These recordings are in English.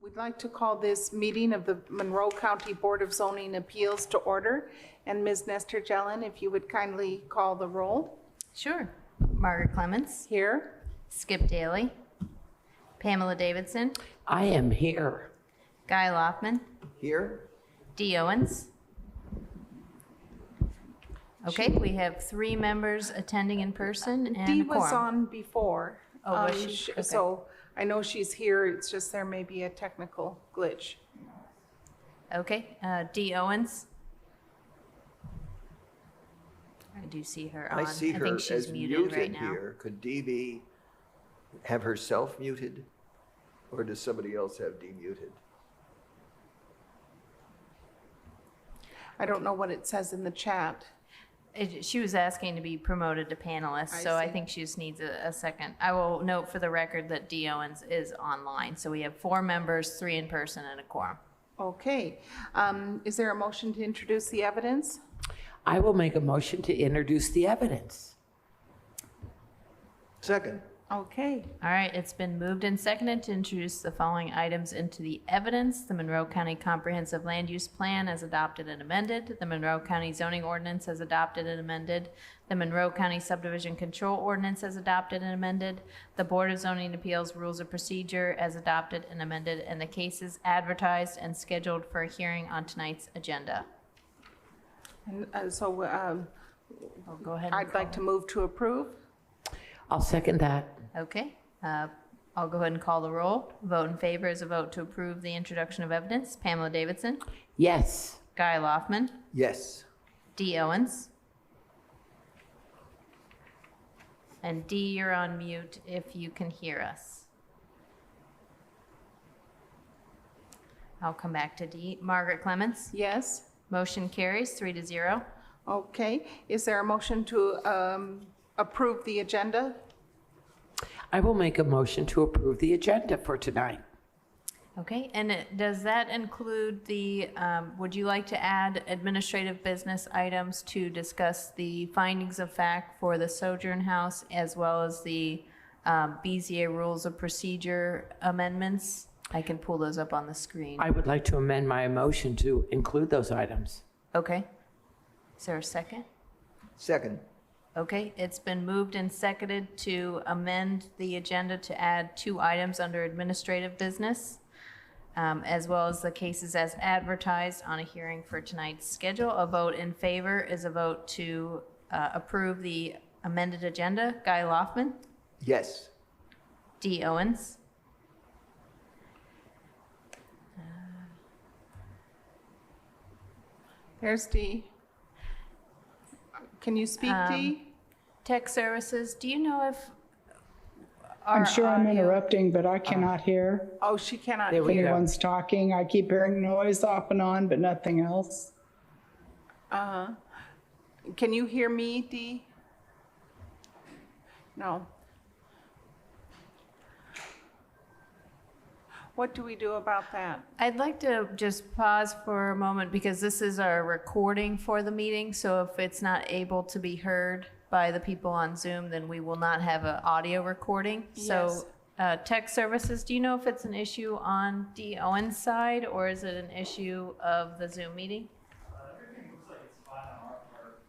We'd like to call this meeting of the Monroe County Board of Zoning Appeals to order. And Ms. Nestor Jelen, if you would kindly call the roll. Sure. Margaret Clements. Here. Skip Daly. Pamela Davidson. I am here. Guy Loftman. Here? Dee Owens. Okay, we have 3 members attending in person and Dee a quorum. was on before. Oh, was she? Okay. So I know she's here, it's just there may be a technical glitch. Okay, Dee Owens. I do see her on. I see her think she's as muted right muted now. here. Could Dee have herself muted? Or does somebody else have Dee muted? I don't know what it says in the chat. She was asking to be promoted to panelist, so I see. think she just needs a second. I will note for the record that Dee Owens is online. So we have 4 members, 3 in person, and a quorum. Okay, is there a motion to introduce the evidence? I will make a motion to introduce the evidence. Second. Okay, All right, it's been moved and seconded to introduce the following items into the evidence. The Monroe County Comprehensive Land Use Plan as adopted and amended. The Monroe County Zoning Ordinance as adopted and amended. The Monroe County Subdivision Control Ordinance as adopted and amended. The Board of Zoning Appeals Rules of Procedure as adopted and amended. And the cases advertised and scheduled for a hearing on tonight's agenda. and I'll go ahead and I'd like to move to approve. I'll second that. Okay, I'll go ahead and call the roll. Vote in favor is a vote to approve the introduction of evidence. Pamela Davidson. Yes. Guy Loftman. Yes. Dee Owens. And Dee, you're on mute if you can hear us. I'll come back to Dee. Margaret Clements. Yes, Motion carries 3-0. okay. Is there a motion to approve the agenda? I will make a motion to approve the agenda for tonight. Okay, and does that include the, would you like to add administrative business items to discuss the findings of fact for the Sojourn House as well as the BZA Rules of Procedure amendments? I can pull those up on the screen. I would like to amend my motion to include those items. Okay. Is there a second? Second. Okay, it's been moved and seconded to amend the agenda to add 2 items under administrative business, as well as the cases as advertised on a hearing for tonight's schedule. A vote in favor is a vote to approve the amended agenda. Guy Loftman. Yes. Dee Owens. There's Dee. Can you speak, Dee? Tech Services, do you know if I'm sure I'm audio- interrupting, but I cannot hear. Oh, she cannot There we hear. go. Anyone's talking. I keep hearing noise off and on, but nothing else. Can you hear me, Dee? No. What do we do about that? I'd like to just pause for a moment because this is our recording for the meeting. So if it's not able to be heard by the people on Zoom, then we will not have an audio recording. Yes. So Tech Services, do you know if it's an issue on Dee Owens' side or is it an issue of the Zoom meeting? Everything looks like it's fine on our part.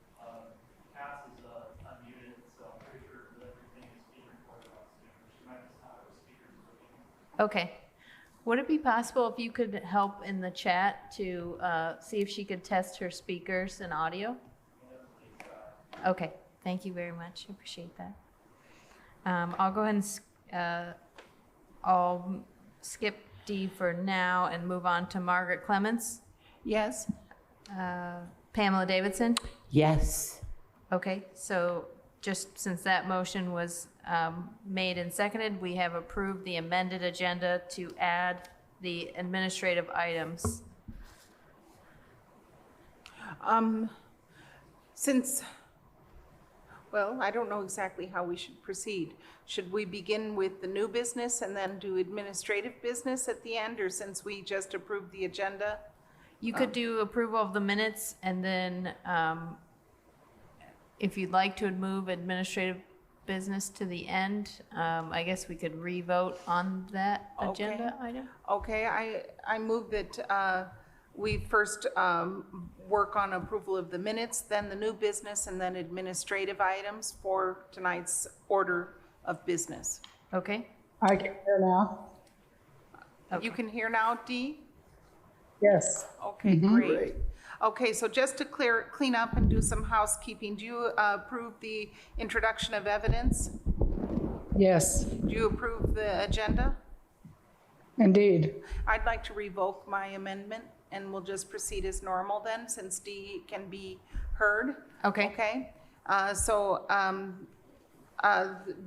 Cass is unmuted, so I'm pretty sure that everything is being recorded on Zoom. She might just not have her speakers working. Okay. Would it be possible if you could help in the chat to see if she could test her speakers and audio? Okay, thank you very much. I appreciate that. I'll go ahead and I'll skip D for now and move on to Margaret Clements. Yes? Pamela Davidson. Yes. Okay, so just since that motion was made and seconded, we have approved the amended agenda to add the administrative items. Well, I don't know exactly how we should proceed. Should we begin with the new business and then do administrative business at the end, or since we just approved the agenda? You could do approval of the minutes and then if you'd like to move administrative business to the end. I guess we could re-vote on that agenda item. Okay, I move that we first work on approval of the minutes, then the new business, and then administrative items for tonight's order of business. Okay, I can hear now. You can hear now, Dee? Yes. Okay, great. Great. Okay, so just to clean up and do some housekeeping, do you approve the introduction of evidence? Yes, Do you approve the agenda? indeed. I'd like to revoke my amendment, and we'll just proceed as normal then, since D can be heard. Okay. Okay?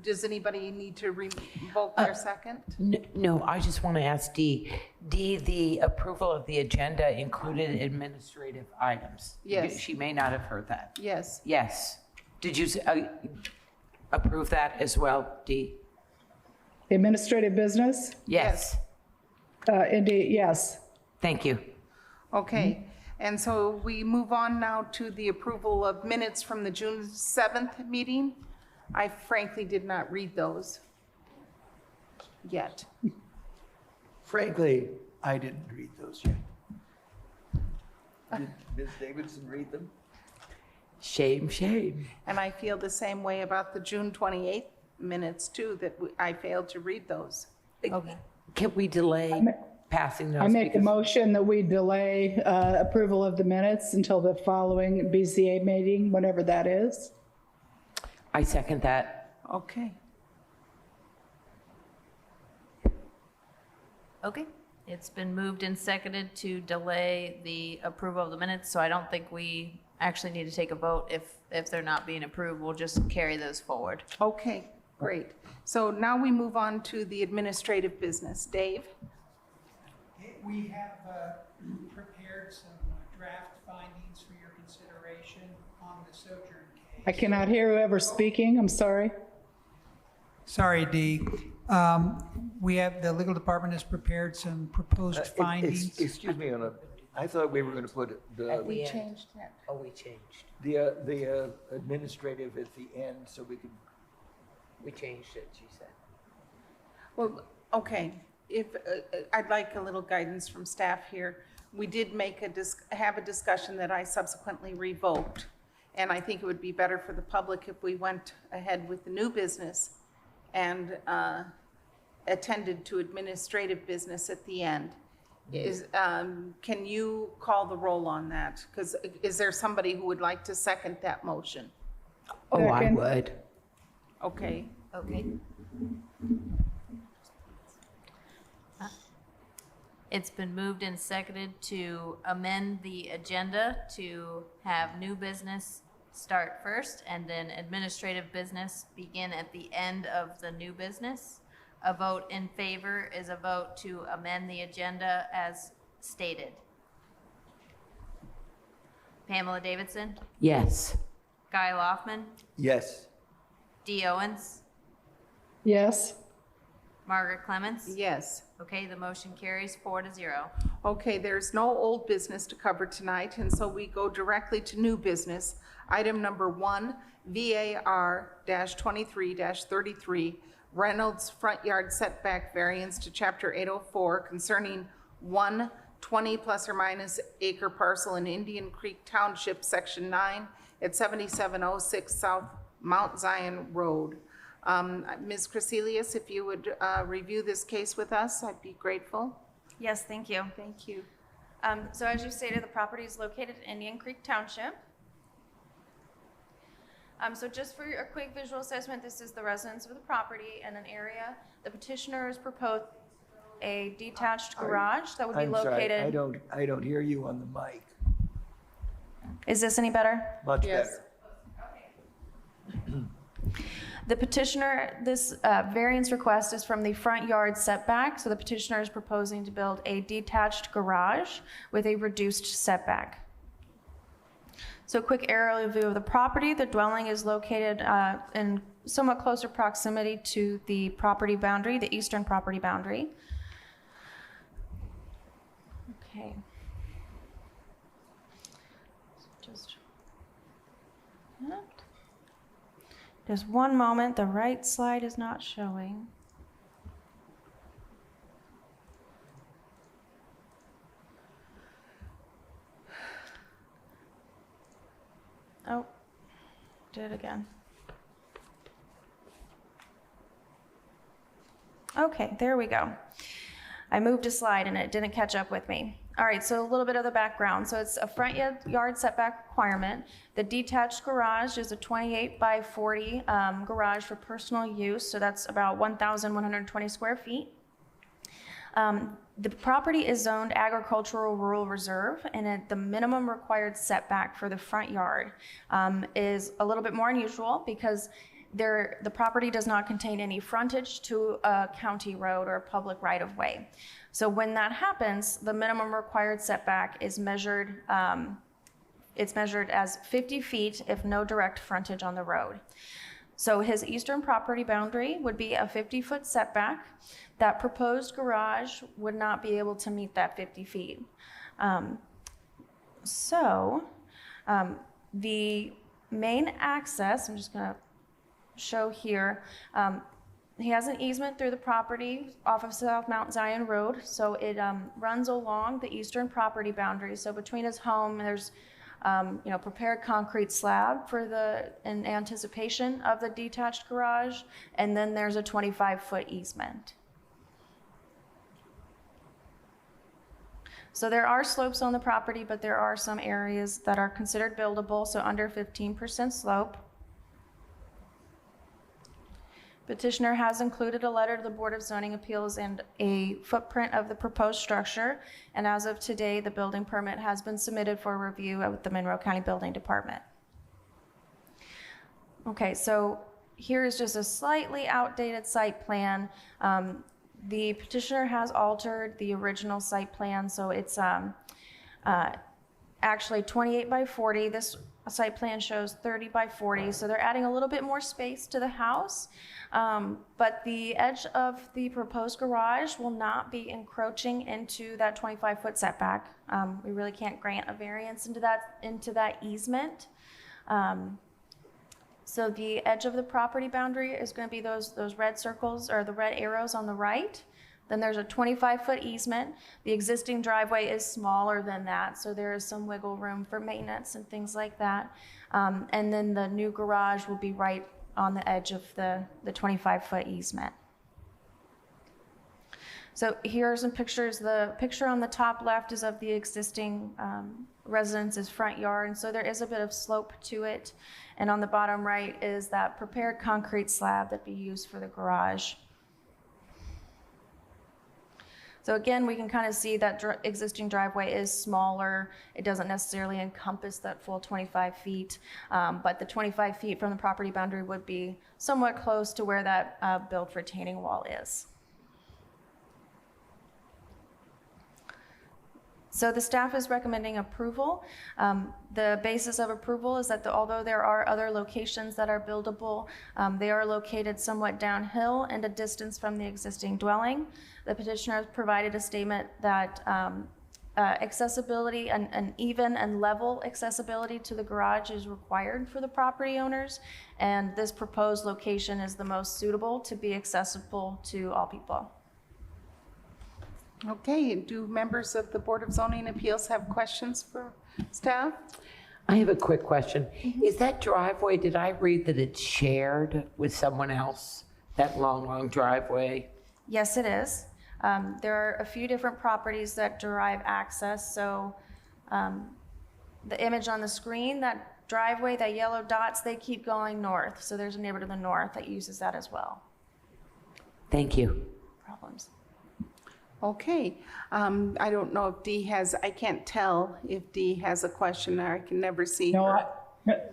Does anybody need to revoke their second? No, I just want to ask Dee. Dee, the approval of the agenda included administrative items. Yes. She may not have heard that. Yes. Yes. Did you approve that as well, Dee? Administrative business? Yes. Indeed, yes. Thank you. Okay, and so we move on now to the approval of minutes from the June 7th meeting. I frankly did not read those yet. Frankly, I didn't read those yet. Did Ms. Davidson read them? Shame, shame. And I feel the same way about the June 28th minutes too, that I failed to read those. okay. Can we delay passing those? I make a because- motion that we delay approval of the minutes until the following BCA meeting, whenever that is. I second that. Okay, Okay, it's been moved and seconded to delay the approval of the minutes, so I don't think we actually need to take a vote if they're not being approved. We'll just carry those forward. okay, great. So now we move on to the administrative business. Dave? We have prepared some draft findings for your consideration on the sojourn case. I cannot hear whoever's speaking, I'm sorry. Sorry, Dee. We have, the legal department has prepared some proposed findings. Excuse me, I thought we were going to put We changed that. Oh, we changed. the administrative at the end so we could. We changed it, she said. Well, okay, if, I'd like a little guidance from staff here. We did have a discussion that I subsequently revoked, and I think it would be better for the public if we went ahead with the new business and attended to administrative business at the end. Can you call the roll on that? Because is there somebody who would like to second that motion? Oh, I Second. would. Okay, Okay. It's been moved and seconded to amend the agenda to have new business start first and then administrative business begin at the end of the new business. A vote in favor is a vote to amend the agenda as stated. Pamela Davidson, Yes. Guy Loftman, Yes. Dee Owens, Yes, Margaret Clements. yes. Okay, the motion carries 4-0. Okay, there's no old business to cover tonight, and so we go directly to new business. Item number 1, VAR-23-33, Reynolds front yard setback variance to Chapter 804 concerning 1 20 plus or minus acre parcel in Indian Creek Township, Section 9, at 7706 South Mount Zion Road. Ms. Crecelius, if you would review this case with us, I'd be grateful. Yes, thank you. Thank you. So as you stated, the property is located in Indian Creek Township. So just for a quick visual assessment, this is the residence of the property and an area. The petitioner has proposed a detached garage that would be I'm sorry, located. I don't hear you on the mic. Is this any better? Much Yes. better. The petitioner, this variance request is from the front yard setback. So the petitioner is proposing to build a detached garage with a reduced setback. So a quick aerial view of the property. The dwelling is located in somewhat closer proximity to the property boundary, the eastern property boundary. Okay. Just that. Just one moment, the right slide is not showing. Oh, did it again. Okay, there we go. I moved a slide and it didn't catch up with me. All right, so a little bit of the background. So it's a front yard setback requirement. The detached garage is a 28 by 40 garage for personal use, so that's about 1,120 square feet. The property is zoned agricultural rural reserve, and the minimum required setback for the front yard is a little bit more unusual because the property does not contain any frontage to a county road or a public right-of-way. So when that happens, the minimum required setback is measured, it's measured as 50 feet if no direct frontage on the road. So his eastern property boundary would be a 50-foot setback. That proposed garage would not be able to meet that 50 feet. The main access, I'm just gonna show here, he has an easement through the property off of South Mount Zion Road, so it runs along the eastern property boundary. So between his home, there's prepared concrete slab in anticipation of the detached garage, and then there's a 25-foot easement. So there are slopes on the property, but there are some areas that are considered buildable, so under 15% slope. Petitioner has included a letter to the Board of Zoning Appeals and a footprint of the proposed structure, and as of today, the building permit has been submitted for review with the Monroe County Building Department. Okay, so here is just a slightly outdated site plan. The petitioner has altered the original site plan, so it's actually 28 by 40. This site plan shows 30 by 40, so they're adding a little bit more space to the house. But the edge of the proposed garage will not be encroaching into that 25-foot setback. We really can't grant a variance into that easement. So the edge of the property boundary is going to be those red circles or the red arrows on the right. Then there's a 25-foot easement. The existing driveway is smaller than that, so there is some wiggle room for maintenance and things like that. And then the new garage will be right on the edge of the 25-foot easement. So here are some pictures. The picture on the top left is of the existing residence's front yard, and so there is a bit of slope to it. And on the bottom right is that prepared concrete slab that'd be used for the garage. So again, we can kind of see that existing driveway is smaller. It doesn't necessarily encompass that full 25 feet, but the 25 feet from the property boundary would be somewhat close to where that built retaining wall is. So the staff is recommending approval. The basis of approval is that although there are other locations that are buildable, they are located somewhat downhill and a distance from the existing dwelling. The petitioner has provided a statement that accessibility and even and level accessibility to the garage is required for the property owners, and this proposed location is the most suitable to be accessible to all people. Okay, do members of the Board of Zoning Appeals have questions for staff? I have a quick question. Is that driveway, did I read that it's shared with someone else? That long driveway? Yes, it is. There are a few different properties that derive access. So the image on the screen, that driveway, that yellow dots, they keep going north. So there's a neighbor to the north that uses that as well. Thank you. Problems. Okay, I don't know if Dee has, I can't tell if Dee has a question, or I can never see her.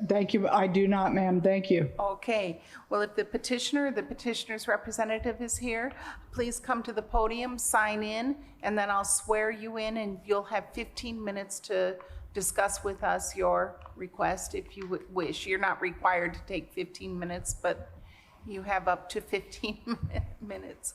Thank you. I do not, ma'am. Thank you. Okay, well, if the petitioner's representative is here, please come to the podium, sign in, and then I'll swear you in, and you'll have 15 minutes to discuss with us your request if you wish. You're not required to take 15 minutes, but you have up to 15 minutes.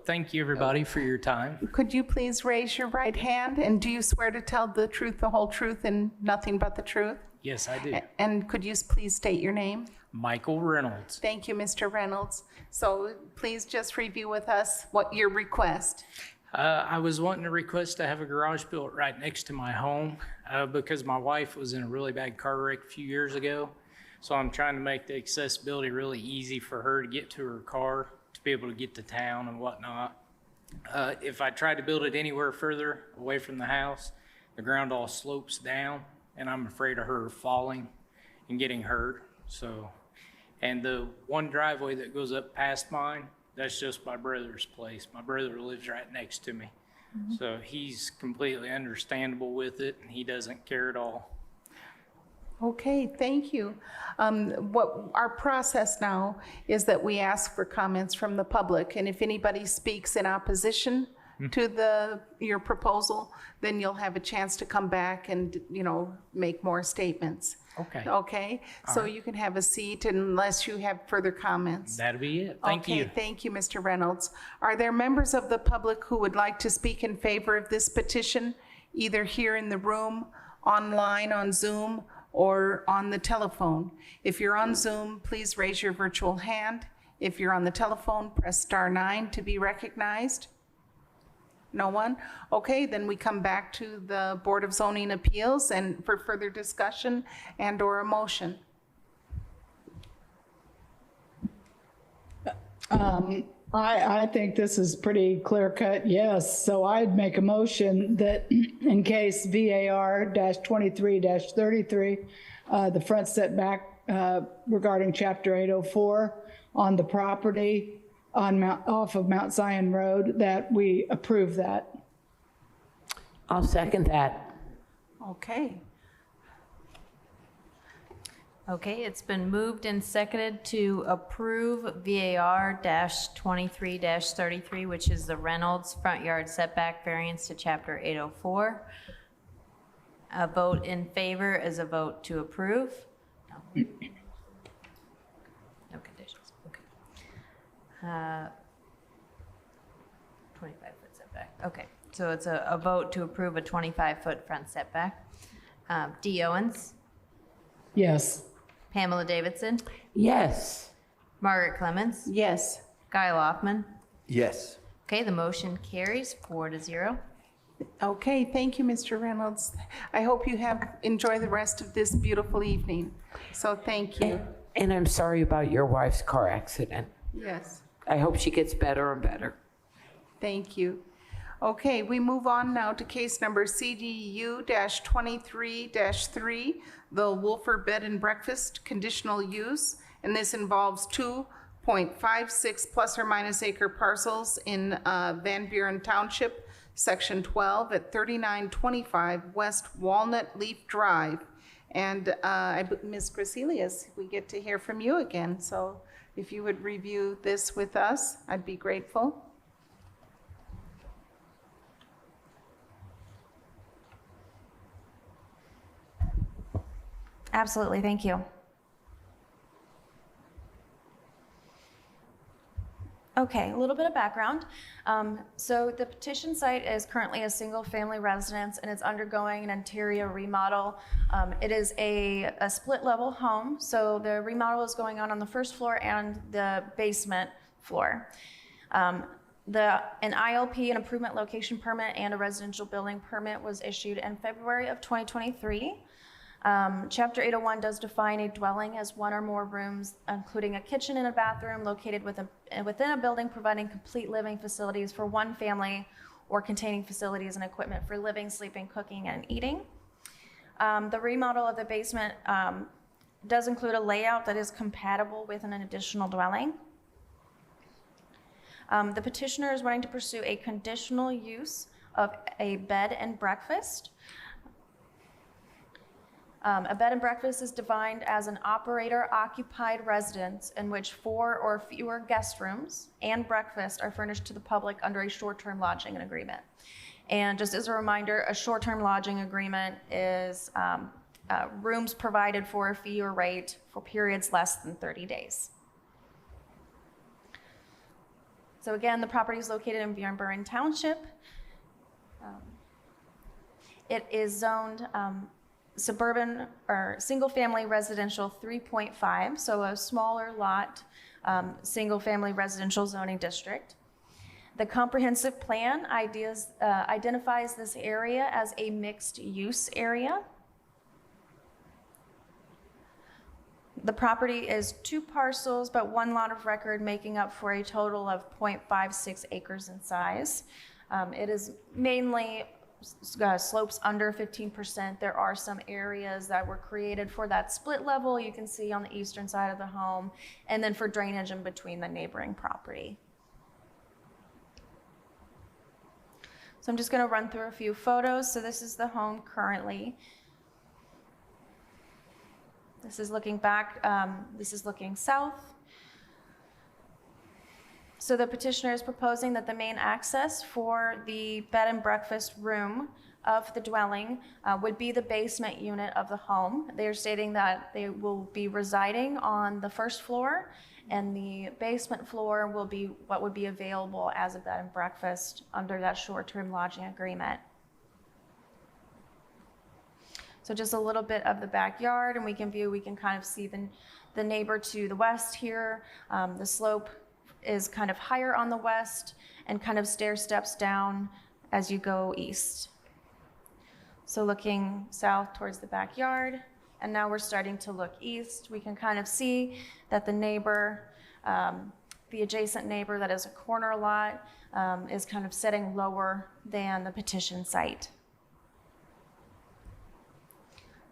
thank you everybody for your time. Could you please raise your right hand? And do you swear to tell the truth, the whole truth, and nothing but the truth? Yes, I do. And could you please state your name? Michael Reynolds. Thank you, Mr. Reynolds. So please just review with us what your request. I was wanting to request to have a garage built right next to my home because my wife was in a really bad car wreck a few years ago. So I'm trying to make the accessibility really easy for her to get to her car, to be able to get to town and whatnot. If I tried to build it anywhere further away from the house, the ground all slopes down, and I'm afraid of her falling and getting hurt. So, and the one driveway that goes up past mine, that's just my brother's place. My brother lives right next to me. So he's completely understandable with it, and he doesn't care at all. Okay, thank you. What our process now is that we ask for comments from the public, and if anybody speaks in opposition to your proposal, then you'll have a chance to come back and, make more statements. Okay. Okay? So you can have a seat unless you have further comments. That'll be it. Thank you. Okay, thank you, Mr. Reynolds. Are there members of the public who would like to speak in favor of this petition, either here in the room, online on Zoom, or on the telephone? If you're on Zoom, please raise your virtual hand. If you're on the telephone, press *9 to be recognized. No one? Okay, then we come back to the Board of Zoning Appeals and for further discussion and/or a motion. I think this is pretty clear cut, yes. So I'd make a motion that in case VAR-23-33, the front setback regarding Chapter 804 on the property off of Mount Zion Road, that we approve that. I'll second that. Okay. Okay, it's been moved and seconded to approve VAR-23-33, which is the Reynolds front yard setback variance to Chapter 804. A vote in favor is a vote to approve. No. No conditions, okay. 25-foot setback, okay. So it's a vote to approve a 25-foot front setback. Dee Owens, Yes. Pamela Davidson, Yes. Margaret Clemens, Yes. Guy Loftman. Yes. Okay, the motion carries 4-0. Okay, thank you, Mr. Reynolds. I hope you enjoy the rest of this beautiful evening. So thank you. And I'm sorry about your wife's car accident. Yes, I hope she gets better and better. thank you. Okay, we move on now to case number CDU-23-3, the Wolfer Bed and Breakfast conditional use. And this involves 2.56 plus or minus acre parcels in Van Buren Township, Section 12 at 3925 West Walnut Leaf Drive. And Ms. Griselius, we get to hear from you again. So if you would review this with us, I'd be grateful. Absolutely, thank you. Okay, a little bit of background. So the petition site is currently a single-family residence and it's undergoing an interior remodel. It is a split-level home, so the remodel is going on the first floor and the basement floor. An ILP, an improvement location permit, and a residential building permit was issued in February of 2023. Chapter 801 does define a dwelling as one or more rooms, including a kitchen and a bathroom located within a building providing complete living facilities for one family or containing facilities and equipment for living, sleeping, cooking, and eating. The remodel of the basement does include a layout that is compatible with an additional dwelling. The petitioner is wanting to pursue a conditional use of a bed and breakfast. A bed and breakfast is defined as an operator-occupied residence in which 4 or fewer guest rooms and breakfast are furnished to the public under a short-term lodging agreement. And just as a reminder, a short-term lodging agreement is rooms provided for a fee or rate for periods less than 30 days. So again, the property is located in Van Buren Township. It is zoned suburban or single-family residential 3.5, so a smaller lot, single-family residential zoning district. The comprehensive plan identifies this area as a mixed-use area. The property is 2 parcels, but 1 lot of record, making up for a total of 0.56 acres in size. It is mainly slopes under 15%. There are some areas that were created for that split level you can see on the eastern side of the home, and then for drainage in between the neighboring property. So I'm just going to run through a few photos. So this is the home currently. This is looking back, this is looking south. So the petitioner is proposing that the main access for the bed and breakfast room of the dwelling would be the basement unit of the home. They are stating that they will be residing on the first floor, and the basement floor will be what would be available as a bed and breakfast under that short-term lodging agreement. So just a little bit of the backyard, and we can kind of see the neighbor to the west here. The slope is kind of higher on the west and kind of stair steps down as you go east. So looking south towards the backyard, and now we're starting to look east. We can kind of see that the neighbor, the adjacent neighbor that is a corner lot, is kind of sitting lower than the petition site.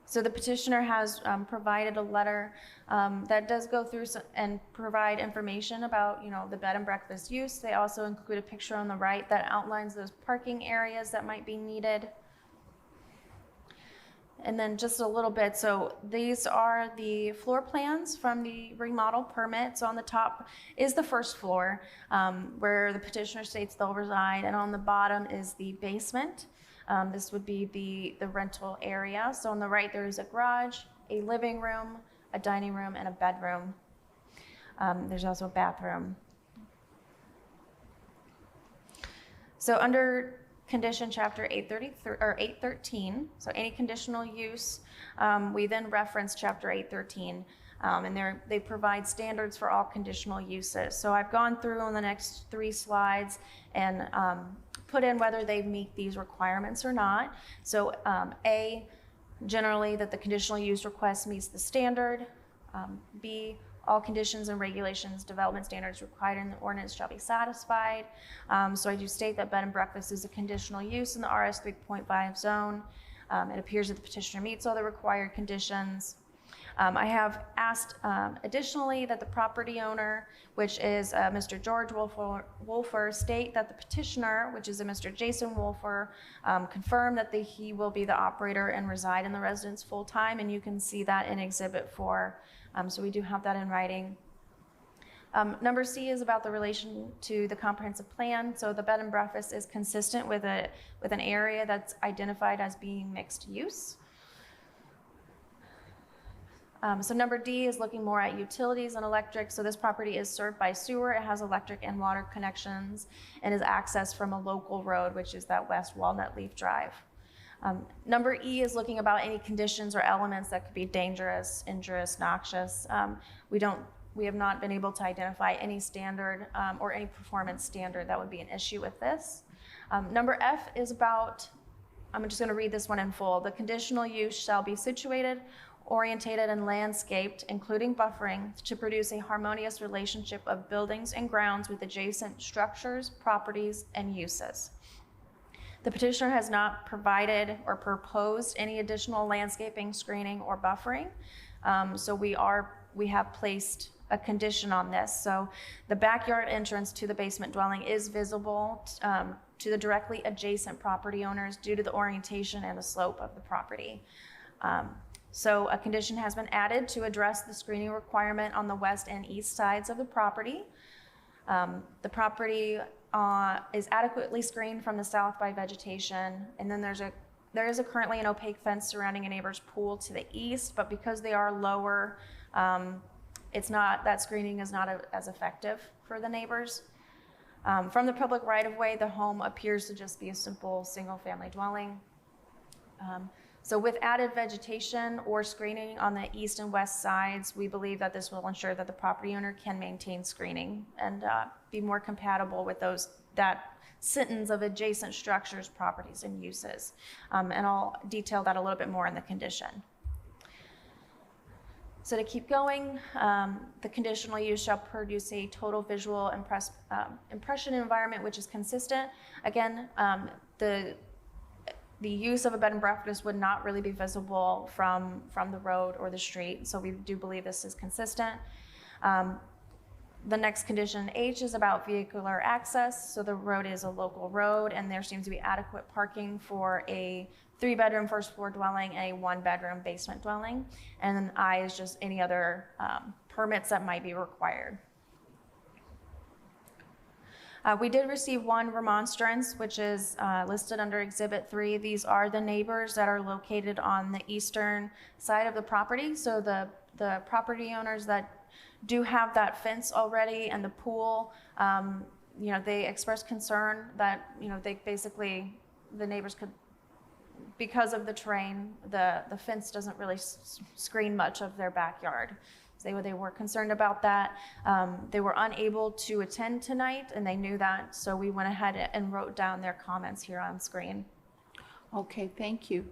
So the petitioner has provided a letter that does go through and provide information about, the bed and breakfast use. They also include a picture on the right that outlines those parking areas that might be needed. And then just a little bit, so these are the floor plans from the remodel permit. So on the top is the first floor where the petitioner states they'll reside, and on the bottom is the basement. This would be the rental area. So on the right, there is a garage, a living room, a dining room, and a bedroom. There's also a bathroom. So under condition chapter 813, so any conditional use, we then reference chapter 813, and they provide standards for all conditional uses. So I've gone through on the next 3 slides and put in whether they meet these requirements or not. So A, generally that the conditional use request meets the standard. B, all conditions and regulations, development standards required in the ordinance shall be satisfied. So I do state that bed and breakfast is a conditional use in the RS 3.5 zone. It appears that the petitioner meets all the required conditions. I have asked additionally that the property owner, which is Mr. George Wolfer, state that the petitioner, which is a Mr. Jason Wolfer, confirm that he will be the operator and reside in the residence full time, and you can see that in Exhibit 4. So we do have that in writing. Number C is about the relation to the comprehensive plan. So the bed and breakfast is consistent with an area that's identified as being mixed use. So number D is looking more at utilities and electric. So this property is served by sewer. It has electric and water connections and is accessed from a local road, which is that West Walnut Leaf Drive. Number E is looking about any conditions or elements that could be dangerous, injurious, noxious. We have not been able to identify any standard or any performance standard that would be an issue with this. Number F is about, I'm just going to read this one in full. The conditional use shall be situated, orientated, and landscaped, including buffering, to produce a harmonious relationship of buildings and grounds with adjacent structures, properties, and uses. The petitioner has not provided or proposed any additional landscaping, screening, or buffering. So we have placed a condition on this. So the backyard entrance to the basement dwelling is visible to the directly adjacent property owners due to the orientation and the slope of the property. So a condition has been added to address the screening requirement on the west and east sides of the property. The property is adequately screened from the south by vegetation, and then there is currently an opaque fence surrounding a neighbor's pool to the east, but because they are lower, that screening is not as effective for the neighbors. From the public right-of-way, the home appears to just be a simple single-family dwelling. So with added vegetation or screening on the east and west sides, we believe that this will ensure that the property owner can maintain screening and be more compatible with that sentence of adjacent structures, properties, and uses. And I'll detail that a little bit more in the condition. So to keep going, the conditional use shall produce a total visual impression environment which is consistent. Again, the use of a bed and breakfast would not really be visible from the road or the street, so we do believe this is consistent. The next condition, H, is about vehicular access. So the road is a local road, and there seems to be adequate parking for a 3-bedroom first floor dwelling and a 1-bedroom basement dwelling. And then I is just any other permits that might be required. We did receive one remonstrance, which is listed under Exhibit 3. These are the neighbors that are located on the eastern side of the property. So the property owners that do have that fence already and the pool, they expressed concern that, the neighbors could, because of the terrain, the fence doesn't really screen much of their backyard. So they were concerned about that. They were unable to attend tonight, and they knew that, so we went ahead and wrote down their comments here on screen. Okay, thank you.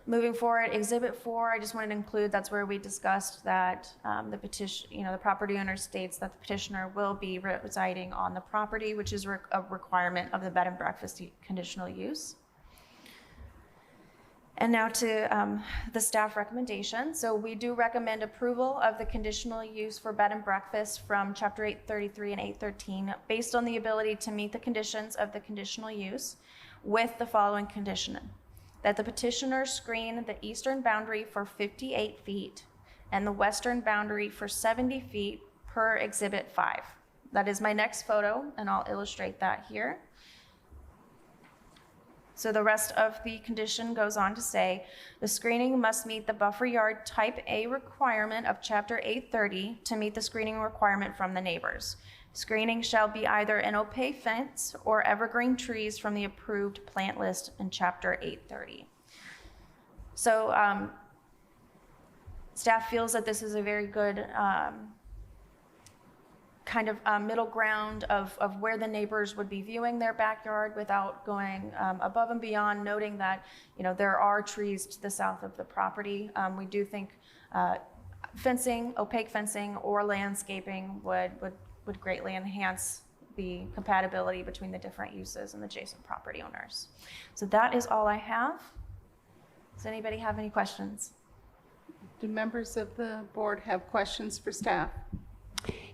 Moving forward, Exhibit 4, I just wanted to include, that's where we discussed that the property owner states that the petitioner will be residing on the property, which is a requirement of the bed and breakfast conditional use. And now to the staff recommendation. So we do recommend approval of the conditional use for bed and breakfast from Chapter 833 and 813 based on the ability to meet the conditions of the conditional use with the following condition: that the petitioner screen the eastern boundary for 58 feet and the western boundary for 70 feet per Exhibit 5. That is my next photo, and I'll illustrate that here. So the rest of the condition goes on to say, the screening must meet the buffer yard type A requirement of Chapter 830 to meet the screening requirement from the neighbors. Screening shall be either an opaque fence or evergreen trees from the approved plant list in Chapter 830. So staff feels that this is a very good middle ground of where the neighbors would be viewing their backyard without going above and beyond, noting that there are trees to the south of the property. We do think fencing, opaque fencing, or landscaping would greatly enhance the compatibility between the different uses and the adjacent property owners. So that is all I have. Does anybody have any questions? Do members of the board have questions for staff?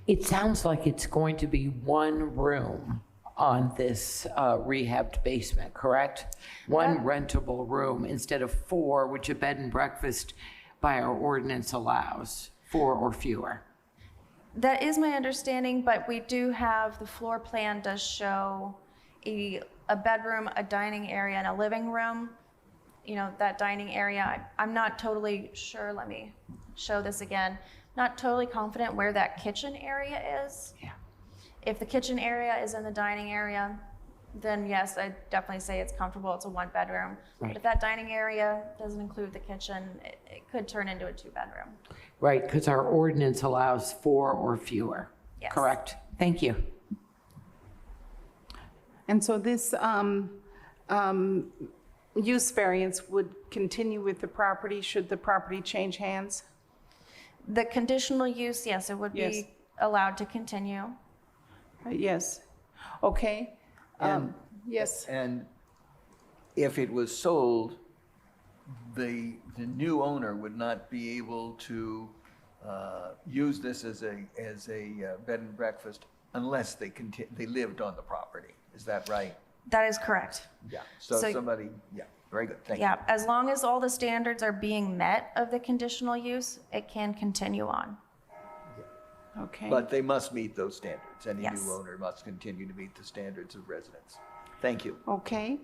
It sounds like it's going to be one room on this rehabbed basement, correct? One rentable room instead of 4, which a bed and breakfast by our ordinance allows, 4 or fewer. That is my understanding, but we do have, the floor plan does show a bedroom, a dining area, and a living room. That dining area, I'm not totally sure. Let me show this again. Not totally confident where that kitchen area is. Yeah. If the kitchen area is in the dining area, then yes, I'd definitely say it's comfortable. It's a 1-bedroom. Right. But if that dining area doesn't include the kitchen, it could turn into a 2-bedroom. Right, because our ordinance allows 4 or fewer. Yes. Correct. Thank you. And so this use variance would continue with the property should the property change hands? The conditional use, yes, it would Yes. be allowed to continue. Yes. Okay. And- Yes. And if it was sold, the new owner would not be able to use this as a bed and breakfast unless they lived on the property. Is that right? That is correct. Yeah. So So- somebody, yeah, very good, thank you. Yeah, as long as all the standards are being met of the conditional use, it can continue on. Okay. But they must meet those standards. Any Yes. new owner must continue to meet the standards of residence. Thank you. Okay.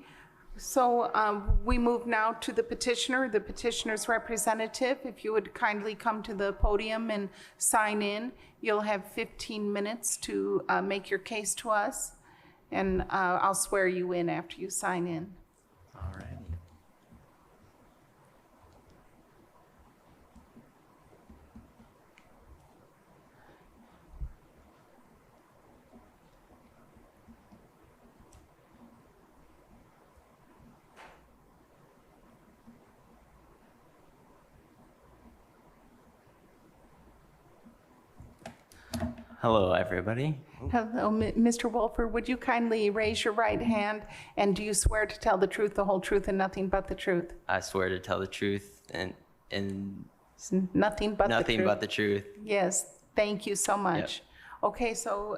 So we move now to the petitioner, the petitioner's representative. If you would kindly come to the podium and sign in, you'll have 15 minutes to make your case to us, and I'll swear you in after you sign in. All righty. Hello, everybody. Hello, Mr. Wolfer, would you kindly raise your right hand, and do you swear to tell the truth, the whole truth, and nothing but the truth? I swear to tell the truth and Nothing but the truth? nothing but the truth. Yes, thank you so much. Okay, so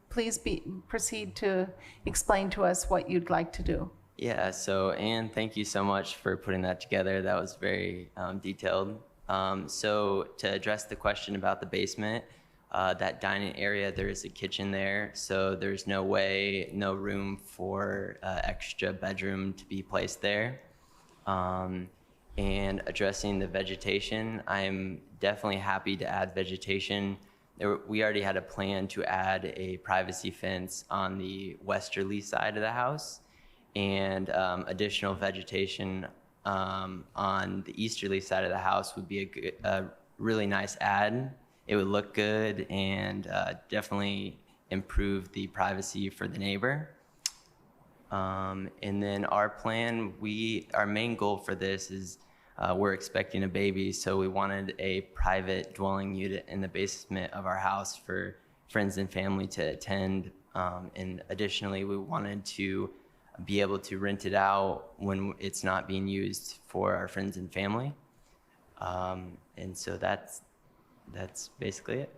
please proceed to explain to us what you'd like to do. Yeah, so Anne, thank you so much for putting that together. That was very detailed. So to address the question about the basement, that dining area, there is a kitchen there, so there's no room for extra bedroom to be placed there. And addressing the vegetation, I'm definitely happy to add vegetation. We already had a plan to add a privacy fence on the westerly side of the house, and additional vegetation on the easterly side of the house would be a really nice add. It would look good and definitely improve the privacy for the neighbor. And then our plan, our main goal for this is we're expecting a baby, so we wanted a private dwelling unit in the basement of our house for friends and family to attend. And additionally, we wanted to be able to rent it out when it's not being used for our friends and family. And so that's basically it.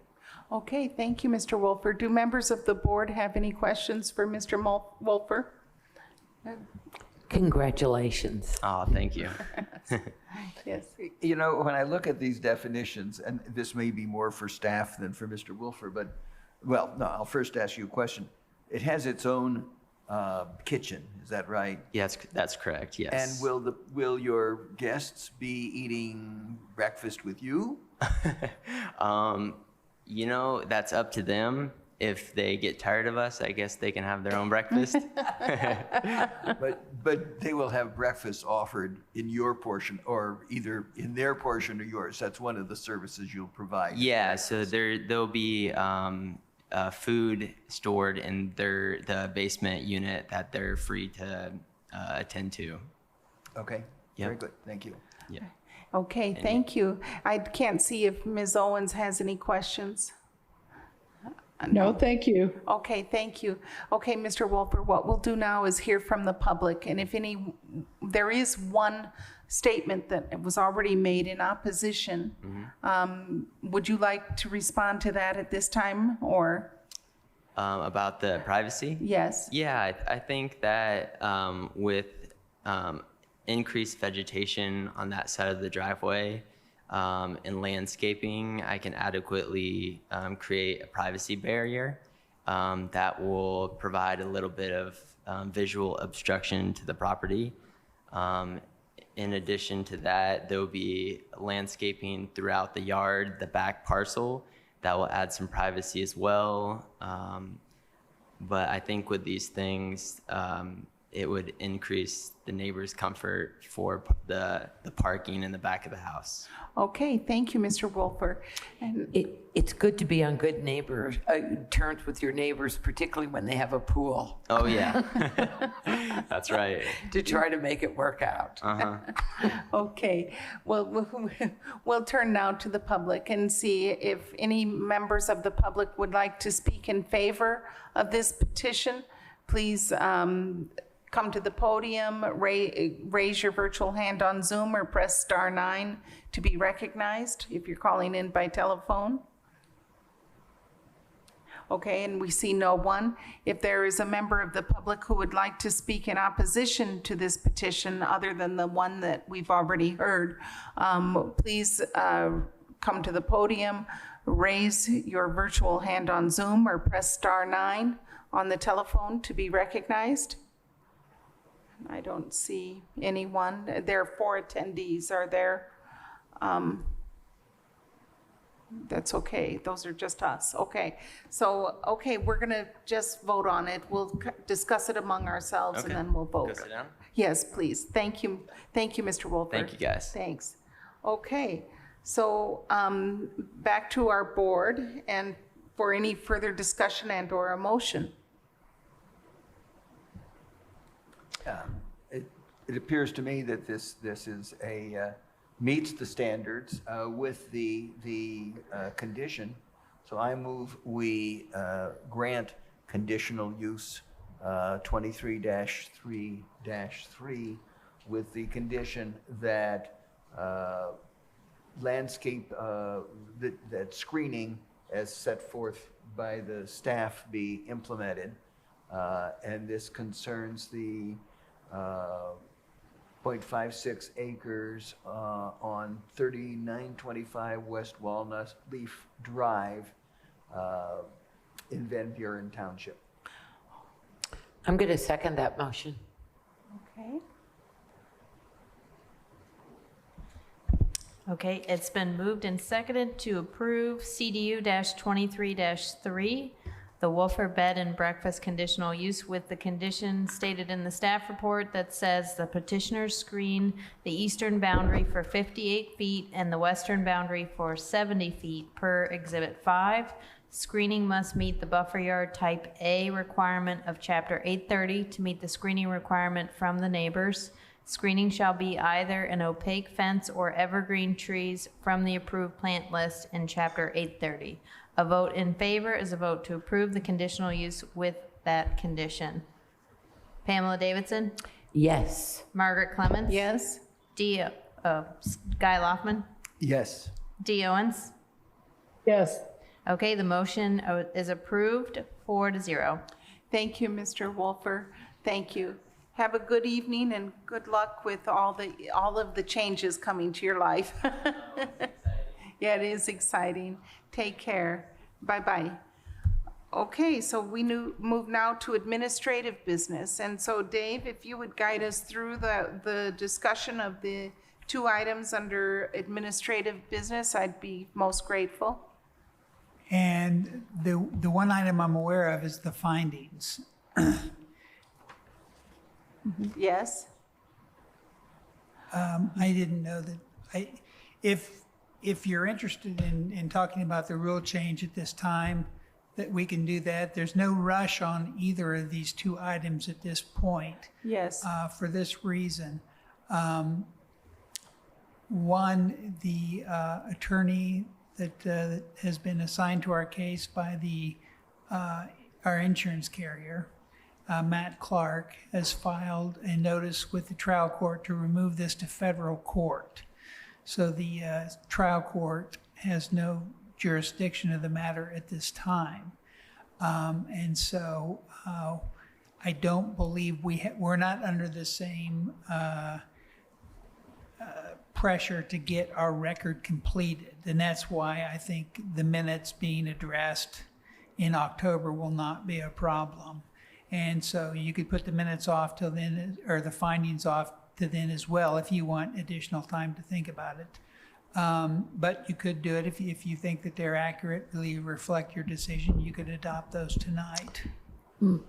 Okay, thank you, Mr. Wolfer. Do members of the board have any questions for Mr. Wolfer? Congratulations. Oh, thank you. Yes. You know, when I look at these definitions, and this may be more for staff than for Mr. Wolfer, but, well, no, I'll first ask you a question. It has its own kitchen, is that right? Yes, that's correct, yes. And will your guests be eating breakfast with you? You know, that's up to them. If they get tired of us, I guess they can have their own breakfast. But they will have breakfast offered in your portion, or either in their portion or yours. That's one of the services you'll provide. Yeah, so there'll be food stored in the basement unit that they're free to attend to. Okay, Yep. very good, thank you. Yeah. Okay, thank you. I can't see if Ms. Owens has any questions. No, thank you. Okay, thank you. Okay, Mr. Wolfer, what we'll do now is hear from the public, and if there is one statement that was already made in opposition. Would you like to respond to that at this time, or? About the privacy? Yes. Yeah, I think that with increased vegetation on that side of the driveway and landscaping, I can adequately create a privacy barrier that will provide a little bit of visual obstruction to the property. In addition to that, there will be landscaping throughout the yard, the back parcel, that will add some privacy as well. But I think with these things, it would increase the neighbor's comfort for the parking in the back of the house. Okay, thank you, Mr. Wolfer. And It's good to be on good neighbor terms with your neighbors, particularly when they have a pool, Oh, yeah. That's right. to try to make it work out. okay, well, we'll turn now to the public and see if any members of the public would like to speak in favor of this petition. Please come to the podium, raise your virtual hand on Zoom, or press *9 to be recognized if you're calling in by telephone. Okay, and we see no one. If there is a member of the public who would like to speak in opposition to this petition, other than the one that we've already heard, please come to the podium, raise your virtual hand on Zoom, or press *9 on the telephone to be recognized. I don't see anyone. There are 4 attendees. Are there? That's okay. Those are just us. Okay. So, okay, we're going to just vote on it. We'll discuss it among ourselves and Okay. then we'll vote. Go sit down. Yes, please. Thank you. Thank you, Mr. Wolfer. Thank you, guys. Thanks. Okay. So, back to our board and for any further discussion and or a motion. It appears to me that this is meets the standards with the condition. So I move we grant conditional use 23-3-3 with the condition that landscape, that screening as set forth by the staff be implemented. And this concerns the 0.56 acres on 3925 West Walnut Leaf Drive in Van Buren Township. I'm going to second that motion. Okay. Okay, it's been moved and seconded to approve CDU-23-3, the Wolfer Bed and Breakfast conditional use with the condition stated in the staff report that says the petitioners screen the eastern boundary for 58 feet and the western boundary for 70 feet per Exhibit 5. Screening must meet the buffer yard type A requirement of Chapter 830 to meet the screening requirement from the neighbors. Screening shall be either an opaque fence or evergreen trees from the approved plant list in Chapter 830. A vote in favor is a vote to approve the conditional use with that condition. Pamela Davidson? Yes. Margaret Clemens? Yes? Guy Loftman? Yes. Dee Owens? Yes. Okay, the motion is approved 4-0. Thank you, Mr. Wolfer. Thank you. Have a good evening and good luck with all of the changes coming to your life. Yeah, it is exciting. Take care. Bye-bye. Okay, so we move now to administrative business. And so Dave, if you would guide us through the discussion of the 2 items under administrative business, I'd be most grateful. And the one item I'm aware of is the findings. Yes? I didn't know that, if you're interested in talking about the rule change at this time, that we can do that. There's no rush on either of these 2 items at this point. Yes. For this reason. One, the attorney that has been assigned to our case by our insurance carrier, Matt Clark, has filed a notice with the trial court to remove this to federal court. So the trial court has no jurisdiction of the matter at this time. And so I don't believe we're not under the same pressure to get our record completed. And that's why I think the minutes being addressed in October will not be a problem. And so you could put the minutes off till then, or the findings off to then as well, if you want additional time to think about it. But you could do it if you think that they're accurately reflect your decision, you could adopt those tonight.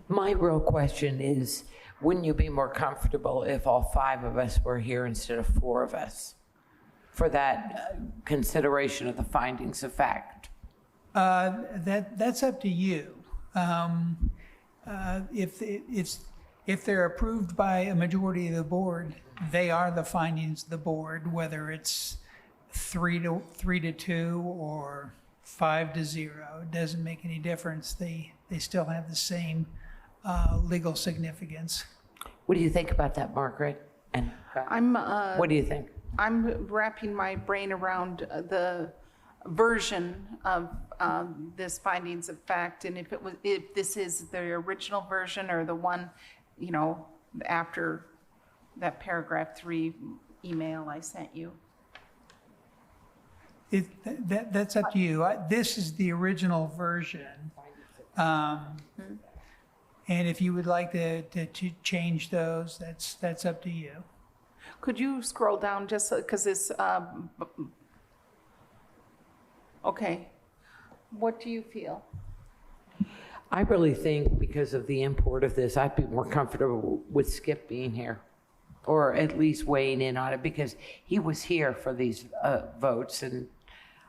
My real question is, wouldn't you be more comfortable if all 5 of us were here instead of 4 of us for that consideration of the findings of fact? That's up to you. If they're approved by a majority of the board, they are the findings of the board, whether it's 3-2 or 5-0. It doesn't make any difference. They still have the same legal significance. What do you think about that, Margaret? And what do you think? I'm wrapping my brain around the version of this findings of fact, and if this is the original version or the one, after that paragraph 3 email I sent you. That's up to you. This is the original version. And if you would like to change those, that's up to you. Could you scroll down just because this, okay. What do you feel? I really think because of the import of this, I'd be more comfortable with Skip being here, or at least weighing in on it, because he was here for these votes, and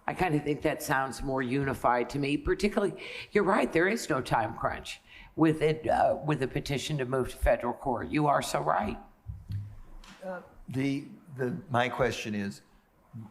I kind of think that sounds more unified to me. Particularly, you're right, there is no time crunch with it, with a petition to move to federal court. You are so right. My question is,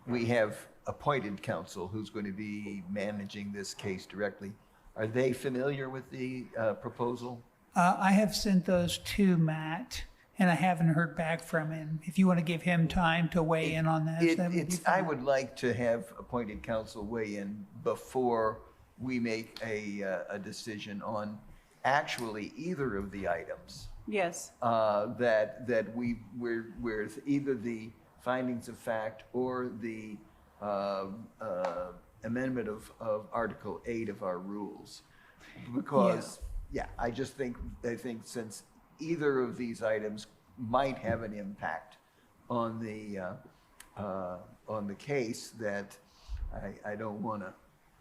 we have appointed counsel who's going to be managing this case directly. Are they familiar with the proposal? I have sent those to Matt, and I haven't heard back from him. If you want to give him time to weigh in on that, that would be I fine. would like to have appointed counsel weigh in before we make a decision on actually either of the items. Yes. That we're either the findings of fact or the amendment of Article 8 of our rules. Because, I think since either of these items might have an impact on the case, that I don't want to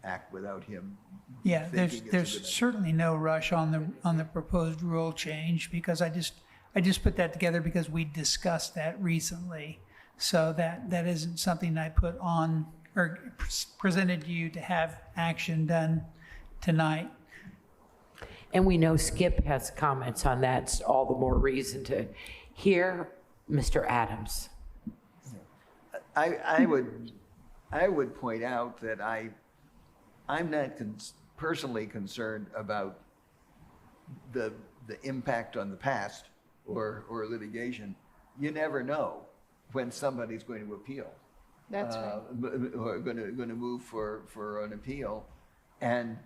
act without him. Yeah, thinking it's a there's good idea. certainly no rush on the proposed rule change, because I just put that together because we discussed that recently. So that isn't something I put on or presented you to have action done tonight. And we know Skip has comments on that, so all the more reason to hear Mr. Adams. I would point out that I'm not personally concerned about the impact on the past or litigation. You never know when somebody's going to appeal. That's right. Or going to move for an appeal, and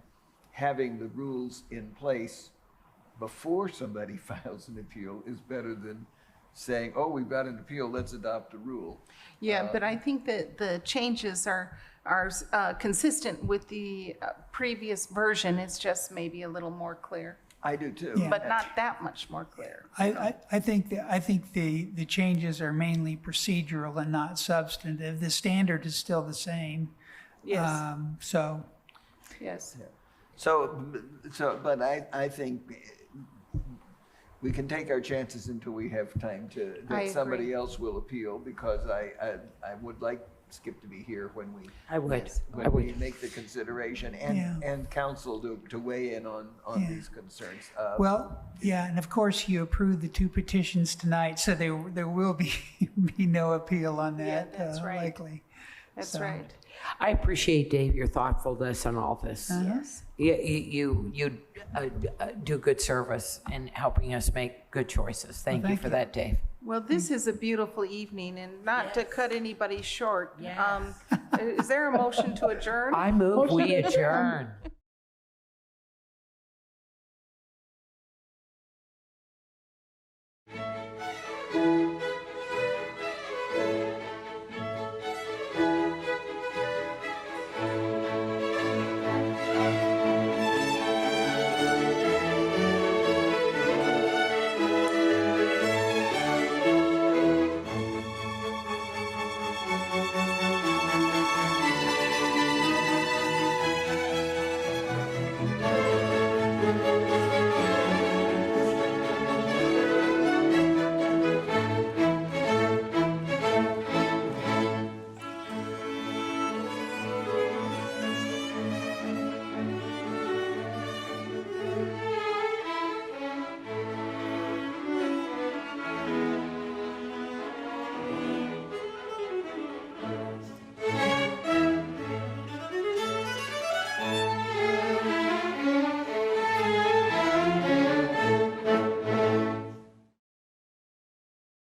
having the rules in place before somebody files an appeal is better than saying, oh, we've got an appeal, let's adopt a rule. Yeah, but I think that the changes are consistent with the previous version. It's just maybe a little more clear, I do too. Yeah. but not that much more clear. I think the changes are mainly procedural and not substantive. The standard is still the same. Yes, So, yes. But I think we can take our chances until we have time I that agree. somebody else will appeal, because I would like Skip to be here when we I would. Yes. I when we would. make the consideration, Yeah. and counsel to weigh in on Yeah. these concerns. well, yeah, and of course you approved the two petitions tonight, so there will be no appeal on Yeah, that, that's right. likely. That's So- right. I appreciate, Dave, your thoughtfulness on all this. Yes. You do good service in helping us make good choices. Thank you thank for you. that, Dave. Well, this is a beautiful evening, and not to cut anybody short. Yes. Is there a motion to adjourn? I move we adjourn.